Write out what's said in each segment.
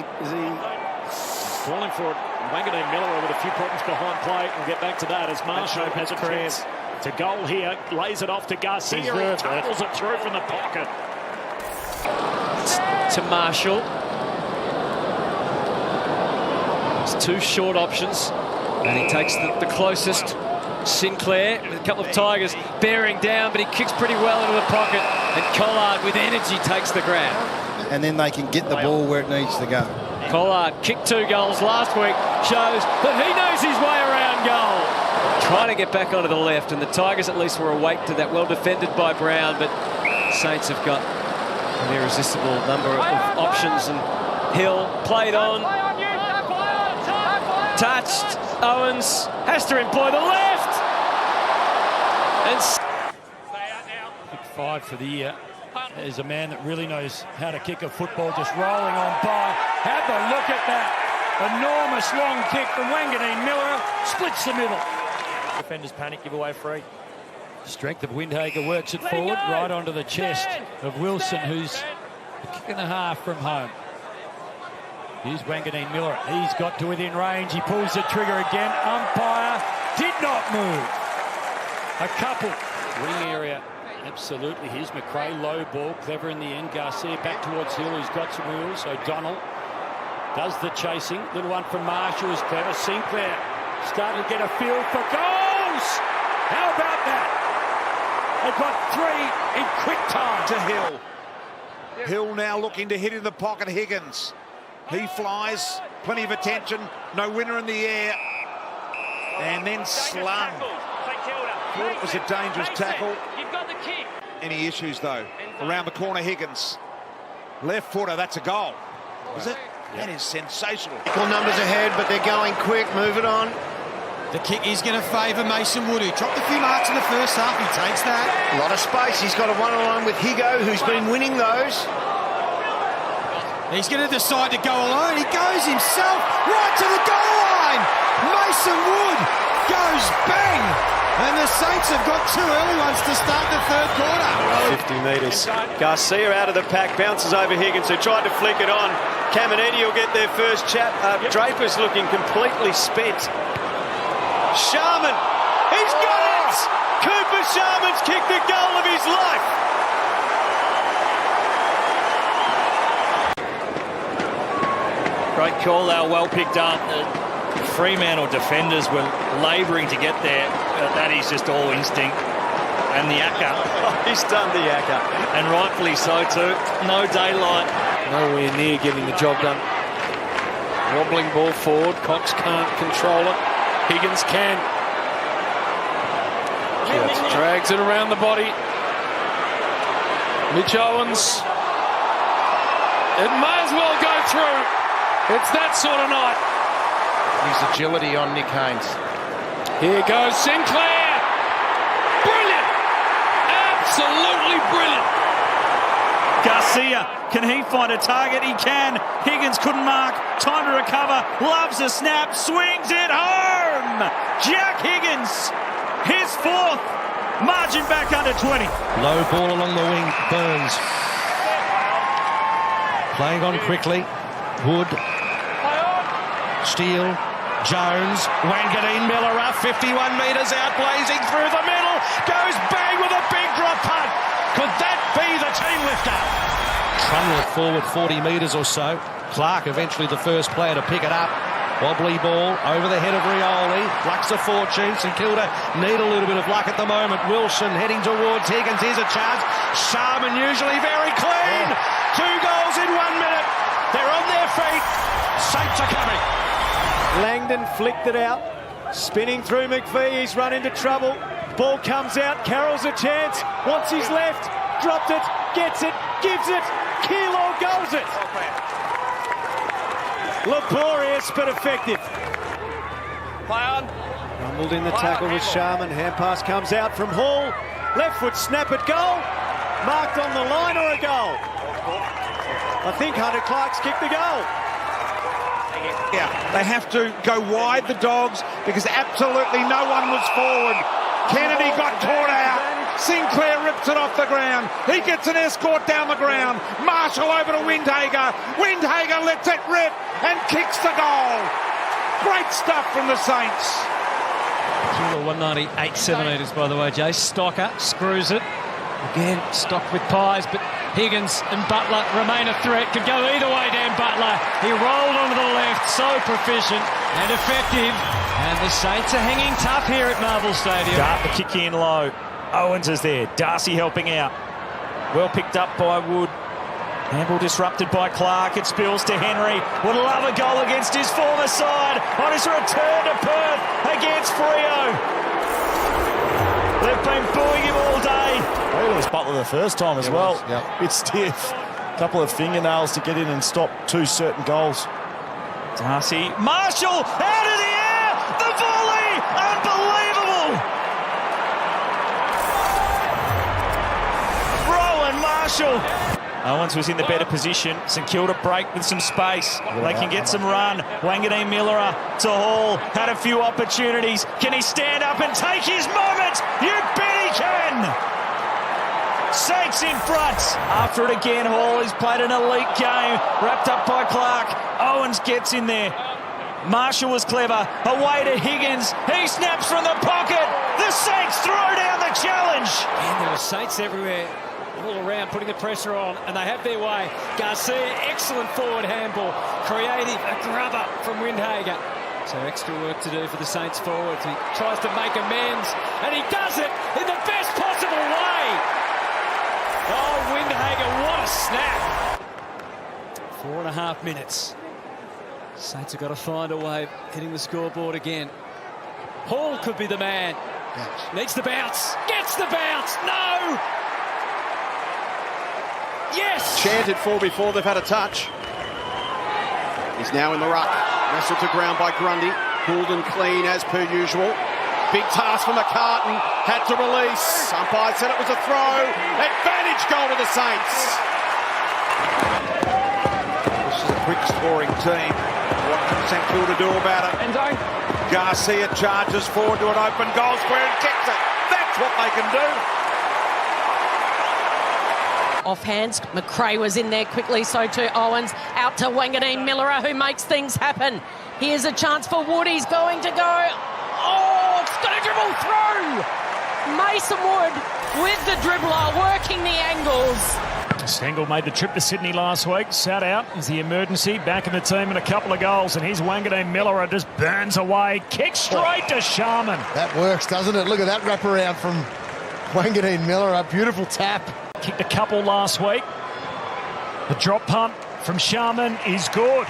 Is he falling for it? Wanganeen Miller with a few problems behind play. We'll get back to that as Marshall has a chance to goal here. Lays it off to Garcia. He tunnels it through from the pocket. To Marshall. It's two short options. And he takes the closest. Sinclair with a couple of Tigers bearing down, but he kicks pretty well into the pocket. And Collard with energy takes the grab. And then they can get the ball where it needs to go. Collard kicked 2 goals last week, shows that he knows his way around goal. Trying to get back onto the left, and the Tigers at least were awake to that, well defended by Brown, but Saints have got an irresistible number of options, and Hill played on, touched, Owens has to employ the left, and Pick 5 for the year. There's a man that really knows how to kick a football, just rolling on by. Have a look at that. Enormous long kick from Wanganeen Miller. Splits the middle. Defenders panic, give away free. Strength of Windhager works it forward, right onto the chest of Wilson, who's a kick and a half from home. Here's Wanganeen Miller. He's got to within range. He pulls the trigger again. Umpire did not move. A couple. Wing area. Absolutely. Here's McRae, low ball, clever in the end. Garcia back towards Hill, who's got some wheels. O'Donnell does the chasing. Little one from Marshall is clever. Sinclair starting to get a feel for goals. How about that? They've got 3 in quick time. To Hill. Hill now looking to hit in the pocket. Higgins. He flies. Plenty of attention. No winner in the air. And then slung. Thought it was a dangerous tackle. Any issues though? Around the corner, Higgins. Left footer, that's a goal. Is it? That is sensational. Equal numbers ahead, but they're going quick. Move it on. The kick is going to favour Mason Wood, who dropped a few marks in the first half. He takes that. A lot of space. He's got a one-on-one with Higgo, who's been winning those. He's going to decide to go alone. He goes himself right to the goal line. Mason Wood goes bang. And the Saints have got 2 early ones to start the third quarter. 50 metres. Garcia out of the pack, bounces over Higgins, who tried to flick it on. Caminiti will get their first chat. Draper's looking completely spent. Sharman, he's got it! Cooper Sharman's kicked the goal of his life. Great call there, well picked up. Fremantle defenders were labouring to get there. That is just all instinct. And the Akka. He's done the Akka. And rightfully so too. No daylight. nowhere near getting the job done. Wobbling ball forward. Cox can't control it. Higgins can. Drags it around the body. Mitch Owens. It may as well go through. It's that sort of night. His agility on Nick Haynes. Here goes Sinclair. Brilliant. Absolutely brilliant. Garcia, can he find a target? He can. Higgins couldn't mark. Time to recover. Loves a snap. Swings it home. Jack Higgins. His fourth. Margin back under 20. Low ball along the wing. Burns. Playing on quickly. Wood. Steele. Jones. Wanganeen Miller up 51 metres out, blazing through the middle. Goes bang with a big drop punt. Could that be the team lifter? Trundle it forward 40 metres or so. Clark eventually the first player to pick it up. Wobbly ball over the head of Rioli. Luck's a fortune. St Kilda need a little bit of luck at the moment. Wilson heading towards Higgins. Here's a chance. Sharman usually very clean. 2 goals in 1 minute. They're on their feet. Saints are coming. Langdon flicked it out. Spinning through McVie. He's run into trouble. Ball comes out. Carroll's a chance. Wants his left. Dropped it. Gets it. Gives it. Kilo goes it. Laborious but effective. Rumbled in the tackle with Sharman. Hand pass comes out from Hall. Left foot snap at goal. Marked on the line or a goal? I think Hunter Clark's kicked the goal. Yeah, they have to go wide, the Dogs, because absolutely no one was forward. Kennedy got caught out. Sinclair rips it off the ground. He gets an escort down the ground. Marshall over to Windhager. Windhager lets it rip and kicks the goal. Great stuff from the Saints. 198 centimetres, by the way, Jay. Stocker screws it. Again, stocked with pies, but Higgins and Butler remain a threat. Could go either way, Dan Butler. He rolled onto the left, so proficient and effective. And the Saints are hanging tough here at Marvel Stadium. Dart the kick in low. Owens is there. Darcy helping out. Well picked up by Wood. Handball disrupted by Clark. It spills to Henry. Would love a goal against his former side on his return to Perth against Freo. They've been booing him all day. It was Butler the first time as well. Yep. Bit stiff. A couple of fingernails to get in and stop two certain goals. Darcy. Marshall out of the air. The volley. Unbelievable. Rowan Marshall. Owens was in the better position. St Kilda break with some space. They can get some run. Wanganeen Miller to Hall. Had a few opportunities. Can he stand up and take his moment? You bet he can. Saints in front. After it again, Hall has played an elite game. Wrapped up by Clark. Owens gets in there. Marshall was clever. Away to Higgins. He snaps from the pocket. The Saints throw down the challenge. And there were Saints everywhere, all around, putting the pressure on, and they have their way. Garcia, excellent forward handball. Creative, a grubber from Windhager. So extra work to do for the Saints forwards. He tries to make amends, and he does it in the best possible way. Oh, Windhager, what a snap. 4.5 minutes. Saints have got to find a way of hitting the scoreboard again. Hall could be the man. Needs the bounce. Gets the bounce. No! Yes! Chanted for before they've had a touch. He's now in the ruck. Wrestled to ground by Grundy. Pulled and clean as per usual. Big task for McCartan. Had to release. Umpire said it was a throw. Advantage goal to the Saints. This is a quick scoring team. What can St Kilda do about it? Garcia charges forward to an open goal square and kicks it. That's what they can do. Off hands, McRae was in there quickly, so too Owens. Out to Wanganeen Miller, who makes things happen. Here's a chance for Wood, he's going to go. Oh, it's going to dribble through! Mason Wood with the dribbler, working the angles. Stengel made the trip to Sydney last week, sat out as the emergency, back in the team and a couple of goals, and here's Wanganeen Miller, just burns away, kicks straight to Sharman. That works, doesn't it? Look at that wraparound from Wanganeen Miller, a beautiful tap. Kicked a couple last week. The drop punt from Sharman is good.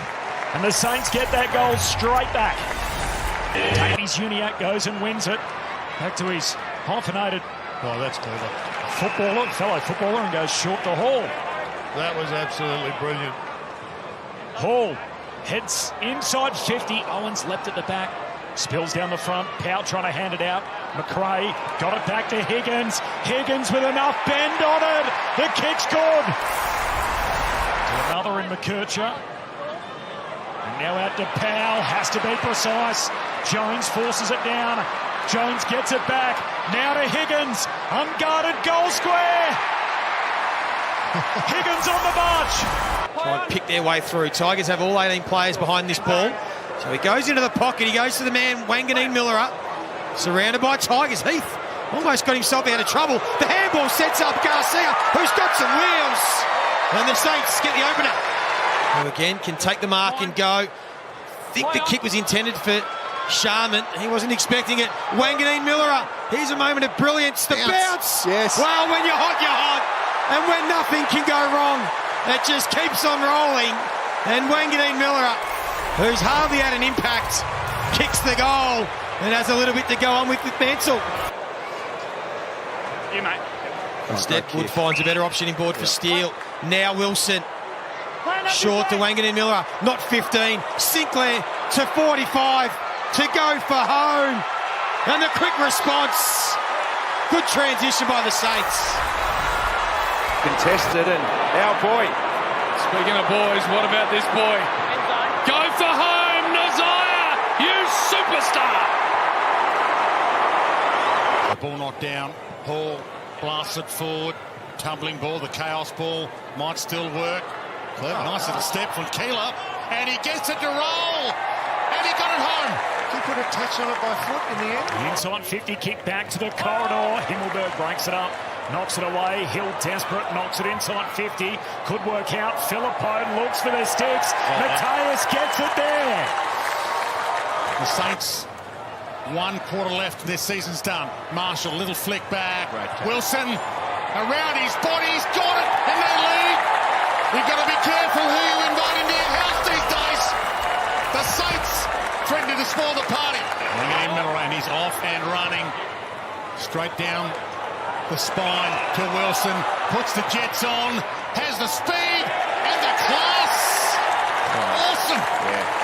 And the Saints get that goal straight back. Davies Uniacke goes and wins it. Back to his hyphenated, oh, that's clever, fellow footballer, and goes short to Hall. That was absolutely brilliant. Hall heads inside 50. Owens leapt at the back. Spills down the front. Powell trying to hand it out. McRae got it back to Higgins. Higgins with enough bend on it. The kick's good. To another in McKercher. And now out to Powell. Has to be precise. Jones forces it down. Jones gets it back. Now to Higgins. Unguarded goal square. Higgins on the march. Try and pick their way through. Tigers have all 18 players behind this ball. So he goes into the pocket. He goes to the man, Wanganeen Miller, up. Surrounded by Tigers. Heath almost got himself out of trouble. The handball sets up Garcia, who's got some wheels. And the Saints get the opener. Who again can take the mark and go. I think the kick was intended for Sharman. He wasn't expecting it. Wanganeen Miller, here's a moment of brilliance. The bounce. Yes. Well, when you're hot, you're hot. And when nothing can go wrong, it just keeps on rolling. And Wanganeen Miller, who's hardly had an impact, kicks the goal and has a little bit to go on with Mansell. You, mate. Instead, Wood finds a better option in board for Steele. Now Wilson. Short to Wanganeen Miller. Not 15. Sinclair to 45 to go for home. And the quick response. Good transition by the Saints. Contested, and our boy. Speaking of boys, what about this boy? Go for home, Nazaya, you superstar! The ball knocked down. Hall Blasts it forward. Tumbling ball, the chaos ball might still work. Clever, nice little step from Keeler. And he gets it to roll. And he got it home. He put a touch on it by foot in the end. Inside 50, kick back to the corridor. Himmelberg breaks it up, knocks it away. Hill desperate, knocks it inside 50. Could work out. Philippou looks for the sticks. Mateus gets it there. The Saints, 1 quarter left. Their season's done. Marshall, little flick back. Wilson around his body. He's got it. And they lead. You've got to be careful who you invite into your house these days. The Saints threatening to spoil the party. And he's off and running. Straight down the spine to Wilson. Puts the Jets on. Has the speed and the class. Awesome.